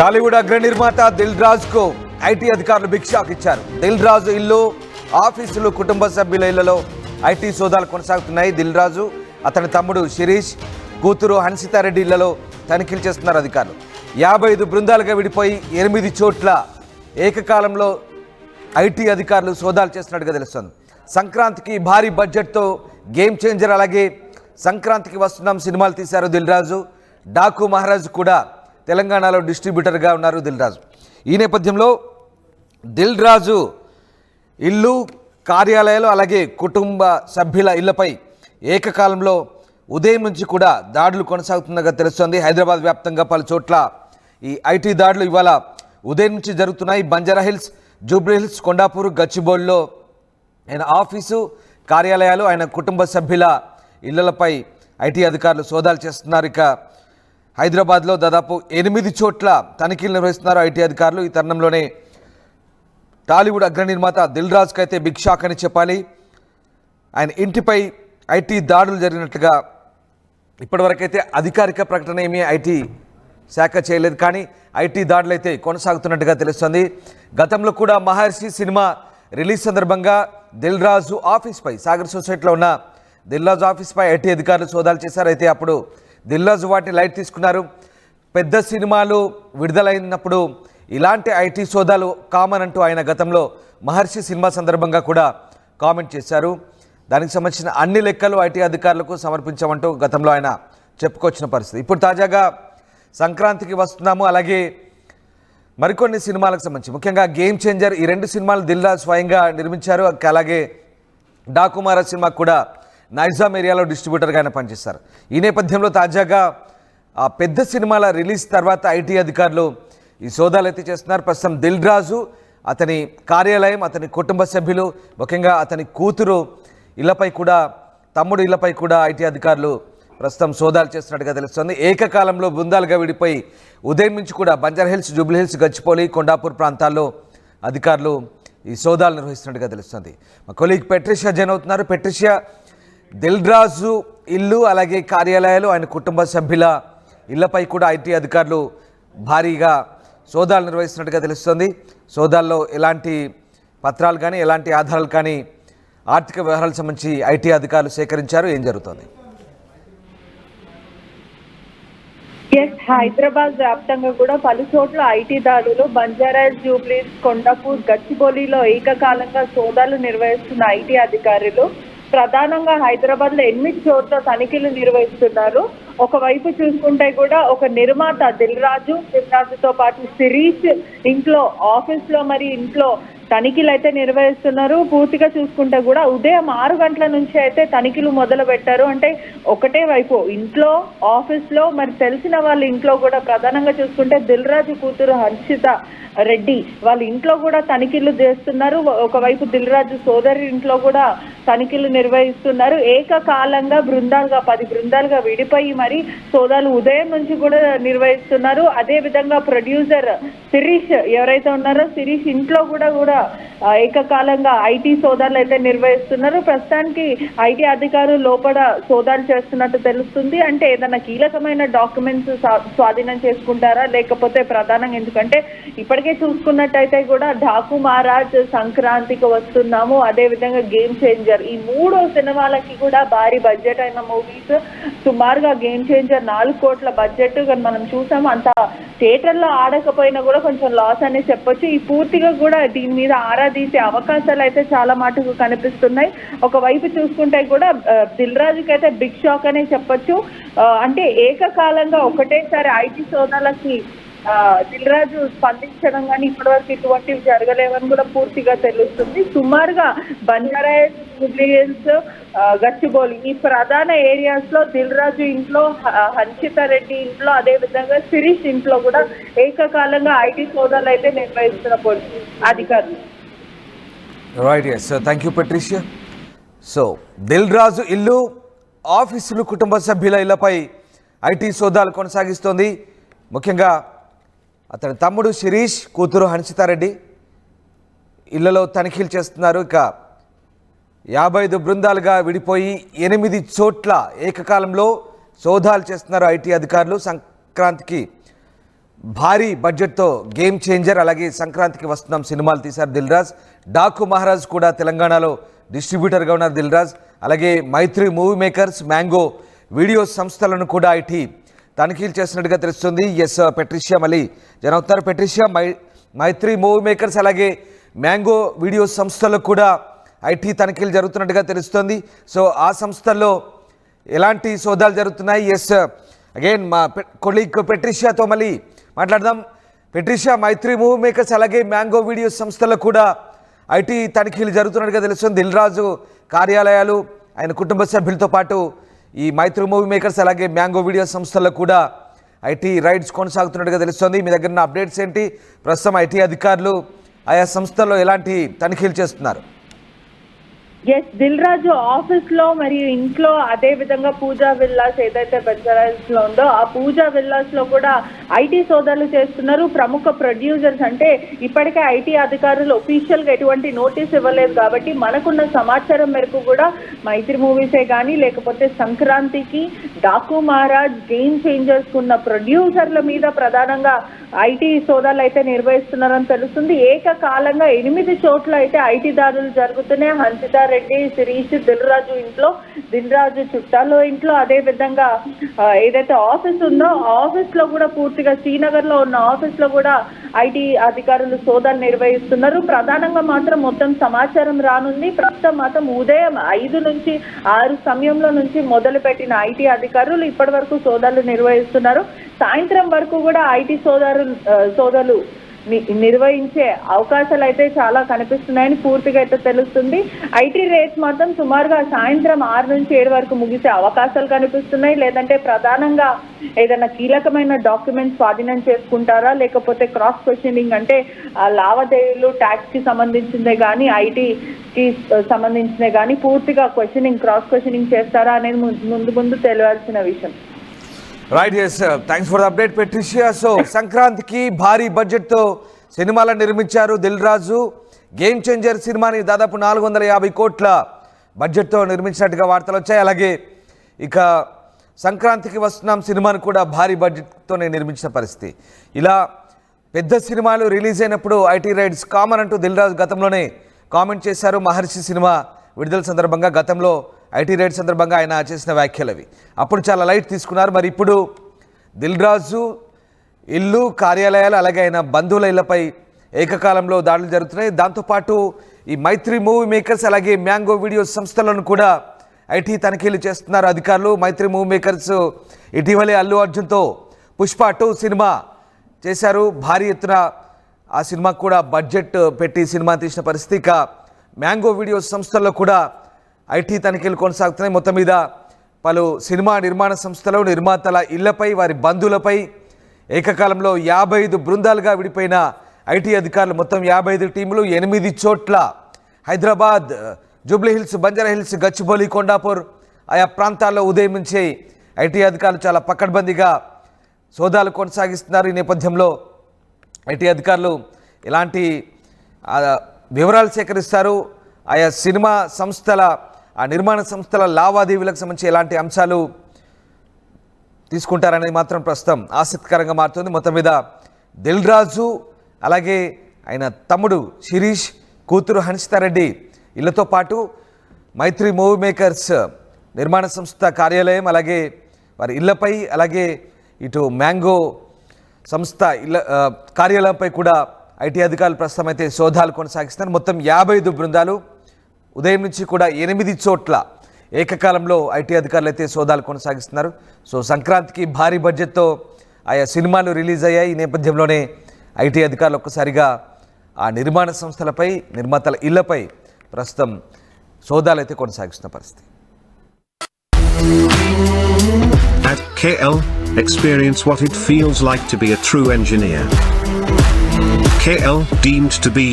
టాలీవుడ్ అగ్ర నిర్మాత దిల్ రాజుకు ఐటీ అధికారులు బిగ్ షాక్ ఇచ్చారు. దిల్ రాజు ఇల్లు, ఆఫీసులు, కుటుంబ సభ్యుల ఇళ్లలో ఐటీ సోదాలు కొనసాగుతున్నాయి. దిల్ రాజు, అతని తమ్ముడు శిరీష్, కూతురు హన్సితారెడ్డి ఇళ్లలో తనిఖీలు చేస్తున్నారు అధికారులు. 55 బృందాలుగా విడిపోయి 8 చోట్ల ఏకకాలంలో ఐటీ అధికారులు సోదాలు చేస్తున్నట్టుగా తెలుస్తుంది. సంక్రాంతికి భారీ బడ్జెట్తో గేమ్ చేంజర్, అలాగే సంక్రాంతికి వస్తున్నాం సినిమాలు తీశారు దిల్ రాజు. డాకు మహారాజ్ కూడా తెలంగాణలో డిస్ట్రిబ్యూటర్గా ఉన్నారు దిల్ రాజు. ఈ నేపథ్యంలో దిల్ రాజు ఇల్లు, కార్యాలయాలు, అలాగే కుటుంబ సభ్యుల ఇళ్లపై ఏకకాలంలో ఉదయం నుంచి కూడా దాడులు కొనసాగుతుండగా తెలుస్తోంది. హైదరాబాద్ వ్యాప్తంగా పలు చోట్ల ఈ ఐటీ దాడులు ఇవాళ ఉదయం నుంచి జరుగుతున్నాయి. బంజారాహిల్స్, జూబ్లీహిల్స్, కొండాపూర్, గచ్చిబౌలిలో ఆయన ఆఫీసు, కార్యాలయాలు, ఆయన కుటుంబ సభ్యుల ఇళ్లపై ఐటీ అధికారులు సోదాలు చేస్తున్నారు. ఇక హైదరాబాద్లో దాదాపు 8 చోట్ల తనిఖీలు నిర్వహిస్తున్నారు ఐటీ అధికారులు. ఈ తరుణంలోనే టాలీవుడ్ అగ్ర నిర్మాత దిల్ రాజుకి అయితే బిగ్ షాక్ అని చెప్పాలి. ఆయన ఇంటిపై ఐటీ దాడులు జరిగినట్లుగా ఇప్పటివరకైతే అధికారిక ప్రకటన ఏమీ ఐటీ శాఖ చేయలేదు, కానీ ఐటీ దాడులు అయితే కొనసాగుతున్నట్టుగా తెలుస్తుంది. గతంలో కూడా మహర్షి సినిమా రిలీజ్ సందర్భంగా దిల్ రాజు ఆఫీస్పై, సాగర్ సొసైటీలో ఉన్న దిల్ రాజు ఆఫీస్పై ఐటీ అధికారులు సోదాలు చేశారు. అయితే అప్పుడు దిల్ రాజు వాటిని లైట్ తీసుకున్నారు. పెద్ద సినిమాలు విడుదలైనప్పుడు ఇలాంటి ఐటీ సోదాలు కామన్ అంటూ ఆయన గతంలో మహర్షి సినిమా సందర్భంగా కూడా కామెంట్ చేశారు. దానికి సంబంధించిన అన్ని లెక్కలు ఐటీ అధికారులకు సమర్పించామంటూ గతంలో ఆయన చెప్పుకొచ్చిన పరిస్థితి. ఇప్పుడు తాజాగా సంక్రాంతికి వస్తున్నాము, అలాగే మరికొన్ని సినిమాలకు సంబంధించి, ముఖ్యంగా గేమ్ చేంజర్, ఈ 2 సినిమాలు దిల్ రాజు స్వయంగా నిర్మించారు. అలాగే డాకు మహారాజ్ సినిమాకు కూడా నైజాం ఏరియాలో డిస్ట్రిబ్యూటర్గా ఆయన పనిచేస్తారు. ఈ నేపథ్యంలో తాజాగా ఆ పెద్ద సినిమాల రిలీజ్ తర్వాత ఐటీ అధికారులు ఈ సోదాలు అయితే చేస్తున్నారు. ప్రస్తుతం దిల్ రాజు, అతని కార్యాలయం, అతని కుటుంబ సభ్యులు, ముఖ్యంగా అతని కూతురు ఇళ్లపై కూడా, తమ్ముడు ఇళ్లపై కూడా ఐటీ అధికారులు ప్రస్తుతం సోదాలు చేస్తున్నట్టుగా తెలుస్తుంది. ఏకకాలంలో బృందాలుగా విడిపోయి ఉదయం నుంచి కూడా బంజారాహిల్స్, జూబ్లీహిల్స్, గచ్చిబౌలి, కొండాపూర్ ప్రాంతాల్లో అధికారులు ఈ సోదాలు నిర్వహిస్తున్నట్టుగా తెలుస్తుంది. మా కొలీగ్ పెట్రిషియా జాయిన్ అవుతున్నారు. పెట్రిషియా, దిల్ రాజు ఇల్లు, అలాగే కార్యాలయాలు, ఆయన కుటుంబ సభ్యుల ఇళ్లపై కూడా ఐటీ అధికారులు భారీగా సోదాలు నిర్వహిస్తున్నట్టుగా తెలుస్తుంది. సోదాల్లో ఎలాంటి పత్రాలు కానీ, ఎలాంటి ఆధారాలు కానీ, ఆర్థిక వ్యవహారాలకు సంబంధించి ఐటీ అధికారులు సేకరించారు. ఏం జరుగుతోంది? హైదరాబాద్ వ్యాప్తంగా కూడా పలు చోట్ల ఐటీ దాడులు, బంజారాహిల్స్, జూబ్లీహిల్స్, కొండాపూర్, గచ్చిబౌలిలో ఏకకాలంగా సోదాలు నిర్వహిస్తున్న ఐటీ అధికారులు ప్రధానంగా హైదరాబాద్ లో 8 చోట్ల తనిఖీలు నిర్వహిస్తున్నారు. ఒకవైపు చూసుకుంటే కూడా ఒక నిర్మాత దిల్ రాజుతో పాటు శిరీష్ ఇంట్లో, ఆఫీస్ లో, మరి ఇంట్లో తనిఖీలు అయితే నిర్వహిస్తున్నారు. పూర్తిగా చూసుకుంటే కూడా ఉదయం 6 గంటల నుంచి అయితే తనిఖీలు మొదలు పెట్టారు. అంటే ఒకటే వైపు ఇంట్లో, ఆఫీస్ లో, మరి తెలిసిన వాళ్ళ ఇంట్లో కూడా ప్రధానంగా చూసుకుంటే దిల్ రాజు కూతురు హన్సిత రెడ్డి వాళ్ళ ఇంట్లో కూడా తనిఖీలు చేస్తున్నారు. ఒకవైపు దిల్ రాజు సోదరి ఇంట్లో కూడా తనిఖీలు నిర్వహిస్తున్నారు. ఏకకాలంగా 10 బృందాలుగా విడిపోయి మరి సోదాలు ఉదయం నుంచి కూడా నిర్వహిస్తున్నారు. అదే విధంగా ప్రొడ్యూసర్ శిరీష్ ఎవరైతే ఉన్నారో, శిరీష్ ఇంట్లో కూడా ఏకకాలంగా ఐటీ సోదాలు అయితే నిర్వహిస్తున్నారు. ప్రస్తుతానికి ఐటీ అధికారులు లోపల సోదాలు చేస్తున్నట్టు తెలుస్తుంది. అంటే ఏదైనా కీలకమైన డాక్యుమెంట్స్ స్వాధీనం చేసుకుంటారా, లేకపోతే ప్రధానంగా, ఎందుకంటే ఇప్పటికే చూసుకున్నట్టయితే కూడా డాకు మహారాజ్, సంక్రాంతికి వస్తున్నాము, అదే విధంగా గేమ్ చేంజర్, ఈ 3 సినిమాలకి కూడా భారీ బడ్జెట్ అయిన మూవీస్. సుమారుగా గేమ్ చేంజర్ 4 కోట్ల బడ్జెట్ కానీ మనం చూసాము. అంత థియేటర్లో ఆడకపోయినా కూడా కొంచెం లాస్ అని చెప్పొచ్చు. ఈ పూర్తిగా కూడా దీని మీద ఆరా తీసే అవకాశాలు అయితే చాలా మటుకు కనిపిస్తున్నాయి. ఒకవైపు చూసుకుంటే కూడా దిల్ రాజుకి అయితే బిగ్ షాక్ అనే చెప్పొచ్చు. అంటే ఏకకాలంగా ఒకటేసారి ఐటీ సోదాలకి దిల్ రాజు స్పందించడం కానీ ఇప్పటివరకు ఇటువంటివి జరగలేవని కూడా పూర్తిగా తెలుస్తుంది. సుమారుగా బంజారాహిల్స్, జూబ్లీహిల్స్, గచ్చిబౌలి ఈ ప్రధాన ఏరియాస్ లో దిల్ రాజు ఇంట్లో, హన్సిత రెడ్డి ఇంట్లో, అదే విధంగా శిరీష్ ఇంట్లో కూడా ఏకకాలంగా ఐటీ సోదాలు అయితే నిర్వహిస్తున్న పోలీసు అధికారులు. Right, yes, thank you Patricia. So Dil Raju ఇల్లు, ఆఫీసులు, కుటుంబ సభ్యుల ఇళ్లపై ఐటీ సోదాలు కొనసాగిస్తోంది. ముఖ్యంగా అతని తమ్ముడు శిరీష్, కూతురు హన్సితారెడ్డి ఇళ్లలో తనిఖీలు చేస్తున్నారు. ఇక 55 బృందాలుగా విడిపోయి 8 చోట్ల ఏకకాలంలో సోదాలు చేస్తున్నారు ఐటీ అధికారులు. సంక్రాంతికి భారీ బడ్జెట్తో గేమ్ చేంజర్ అలాగే సంక్రాంతికి వస్తున్నాం సినిమాలు తీశారు దిల్ రాజు. డాకు మహారాజ్ కూడా తెలంగాణలో డిస్ట్రిబ్యూటర్గా ఉన్నారు దిల్ రాజు. అలాగే మైత్రి మూవీ మేకర్స్, మ్యాంగో వీడియో సంస్థలను కూడా ఐటీ తనిఖీలు చేసినట్టుగా తెలుస్తుంది. ఎస్ పెట్రిషియా మళ్ళీ జన అవుతున్నారు. పెట్రిషియా, మైత్రి మూవీ మేకర్స్ అలాగే మ్యాంగో వీడియో సంస్థలకు కూడా ఐటీ తనిఖీలు జరుగుతున్నట్టుగా తెలుస్తుంది. సో ఆ సంస్థల్లో ఎలాంటి సోదాలు జరుగుతున్నాయి? ఎస్ అగైన్ మా కొలీగ్ పెట్రిషియాతో మళ్ళీ మాట్లాడదాం. పెట్రిషియా, మైత్రి మూవీ మేకర్స్ అలాగే మ్యాంగో వీడియో సంస్థలకు కూడా ఐటీ తనిఖీలు జరుగుతున్నట్టుగా తెలుస్తుంది. దిల్ రాజు కార్యాలయాలు, ఆయన కుటుంబ సభ్యులతో పాటు ఈ మైత్రి మూవీ మేకర్స్ అలాగే మ్యాంగో వీడియో సంస్థలకు కూడా ఐటీ రైడ్స్ కొనసాగుతున్నట్టుగా తెలుస్తుంది. మీ దగ్గర ఉన్న అప్డేట్స్ ఏంటి? ప్రస్తుతం ఐటీ అధికారులు ఆయా సంస్థల్లో ఎలాంటి తనిఖీలు చేస్తున్నారు? ఎస్, దిల్ రాజు ఆఫీస్ లో మరియు ఇంట్లో, అదే విధంగా పూజా విల్లాస్ ఏదైతే బంజారాస్ లో ఉందో ఆ పూజా విల్లాస్ లో కూడా ఐటీ సోదాలు చేస్తున్నారు. ప్రముఖ ప్రొడ్యూసర్స్ అంటే ఇప్పటికే ఐటీ అధికారులు ఒఫీషియల్ గా ఎటువంటి నోటీస్ ఇవ్వలేదు కాబట్టి మనకున్న సమాచారం మేరకు కూడా మైత్రి మూవీసే కానీ లేకపోతే సంక్రాంతికి డాకు మహారాజ్, గేమ్ చేంజర్స్ ఉన్న ప్రొడ్యూసర్ల మీద ప్రధానంగా ఐటీ సోదాలు అయితే నిర్వహిస్తున్నారని తెలుస్తుంది. ఏకకాలంగా 8 చోట్ల అయితే ఐటీ దాడులు జరుగుతున్నాయి. హన్సితా రెడ్డి, శిరీష్, దిల్ రాజు ఇంట్లో, దిల్ రాజు చుట్టాలో ఇంట్లో, అదే విధంగా ఏదైతే ఆఫీస్ ఉందో ఆఫీస్ లో కూడా పూర్తిగా శ్రీనగర్ లో ఉన్న ఆఫీస్ లో కూడా ఐటీ అధికారులు సోదాలు నిర్వహిస్తున్నారు. ప్రధానంగా మాత్రం మొత్తం సమాచారం రానుంది. ప్రస్తుతం మాత్రం ఉదయం 5 నుంచి 6 సమయంలో నుంచి మొదలు పెట్టిన ఐటీ అధికారులు ఇప్పటి వరకు సోదాలు నిర్వహిస్తున్నారు. సాయంత్రం వరకు కూడా ఐటీ సోదాలు నిర్వహించే అవకాశాలు అయితే చాలా కనిపిస్తున్నాయని పూర్తిగా అయితే తెలుస్తుంది. ఐటీ రేట్స్ మాత్రం సుమారుగా సాయంత్రం 6 నుంచి 7 వరకు ముగిసే అవకాశాలు కనిపిస్తున్నాయి. లేదంటే ప్రధానంగా ఏదైనా కీలకమైన డాక్యుమెంట్స్ స్వాధీనం చేసుకుంటారా, లేకపోతే క్రాస్ క్వశ్చనింగ్ అంటే లావాదేవీలు, ట్యాక్స్ కి సంబంధించిందే కానీ ఐటీకి సంబంధించినవి కానీ పూర్తిగా క్రాస్ క్వశ్చనింగ్ చేస్తారా అనేది ముందు తెలియాల్సిన విషయం. Right, yes thanks for the update Patricia. So సంక్రాంతికి భారీ బడ్జెట్తో సినిమాలను నిర్మించారు దిల్ రాజు. గేమ్ చేంజర్ సినిమాని దాదాపు 450 కోట్ల బడ్జెట్తో నిర్మించినట్టుగా వార్తలు వచ్చాయి. అలాగే ఇక సంక్రాంతికి వస్తున్నాం సినిమాను కూడా భారీ బడ్జెట్తోనే నిర్మించిన పరిస్థితి. ఇలా పెద్ద సినిమాలు రిలీజ్ అయినప్పుడు ఐటీ రైడ్స్ కామన్ అంటూ దిల్ రాజు గతంలోనే కామెంట్ చేశారు. మహర్షి సినిమా విడుదల సందర్భంగా గతంలో ఐటీ రైడ్ సందర్భంగా ఆయన చేసిన వ్యాఖ్యలు అవి అప్పుడు చాలా లైట్ తీసుకున్నారు. మరి ఇప్పుడు దిల్ రాజు ఇల్లు, కార్యాలయాలు అలాగే ఆయన బంధువుల ఇళ్లపై ఏకకాలంలో దాడులు జరుగుతున్నాయి. దాంతోపాటు ఈ మైత్రి మూవీ మేకర్స్ అలాగే మ్యాంగో వీడియో సంస్థలను కూడా ఐటీ తనిఖీలు చేస్తున్నారు అధికారులు. మైత్రి మూవీ మేకర్స్ ఇటీవలే అల్లు అర్జున్తో పుష్ప 2 సినిమా చేశారు. భారీ ఎత్తున ఆ సినిమాకు కూడా బడ్జెట్ పెట్టి సినిమా తీసిన పరిస్థితి. ఇక మ్యాంగో వీడియో సంస్థల్లో కూడా ఐటీ తనిఖీలు కొనసాగుతున్నాయి. మొత్తం మీద పలు సినిమా నిర్మాణ సంస్థలు, నిర్మాతల ఇళ్లపై, వారి బంధువులపై ఏకకాలంలో 55 బృందాలుగా విడిపోయిన ఐటీ అధికారులు, మొత్తం 55 టీములు 8 చోట్ల హైదరాబాద్, జూబ్లీహిల్స్, బంజారాహిల్స్, గచ్చిబౌలి, కొండాపూర్ ఆయా ప్రాంతాల్లో ఉదయం నుంచే ఐటీ అధికారులు చాలా పకడ్బందీగా సోదాలు కొనసాగిస్తున్నారు. ఈ నేపథ్యంలో ఐటీ అధికారులు ఎలాంటి వివరాలు సేకరిస్తారు, ఆయా సినిమా సంస్థల, ఆ నిర్మాణ సంస్థల లావాదేవీలకు సంబంధించి ఎలాంటి అంశాలు తీసుకుంటారనేది మాత్రం ప్రస్తుతం ఆసక్తికరంగా మారుతుంది. మొత్తం మీద దిల్ రాజు అలాగే ఆయన తమ్ముడు శిరీష్, కూతురు హన్సితా రెడ్డి ఇళ్లతో పాటు మైత్రి మూవీ మేకర్స్ నిర్మాణ సంస్థ కార్యాలయం అలాగే వారి ఇళ్లపై, అలాగే ఇటు మ్యాంగో సంస్థ ఇళ్ళ కార్యాలయంపై కూడా ఐటీ అధికారులు ప్రస్తుతం అయితే సోదాలు కొనసాగిస్తున్నారు. మొత్తం 55 బృందాలు ఉదయం నుంచి కూడా 8 చోట్ల ఏకకాలంలో ఐటీ అధికారులు అయితే సోదాలు కొనసాగిస్తున్నారు. సో సంక్రాంతికి భారీ బడ్జెట్తో ఆయా సినిమాలు రిలీజ్ అయ్యాయి. ఈ నేపథ్యంలోనే ఐటీ అధికారులు ఒక్కసారిగా ఆ నిర్మాణ సంస్థలపై, నిర్మాతల ఇళ్లపై ప్రస్తుతం సోదాలు అయితే కొనసాగిస్తున్న పరిస్థితి. At KL, experience what it feels like to be a true engineer. KL, deemed to be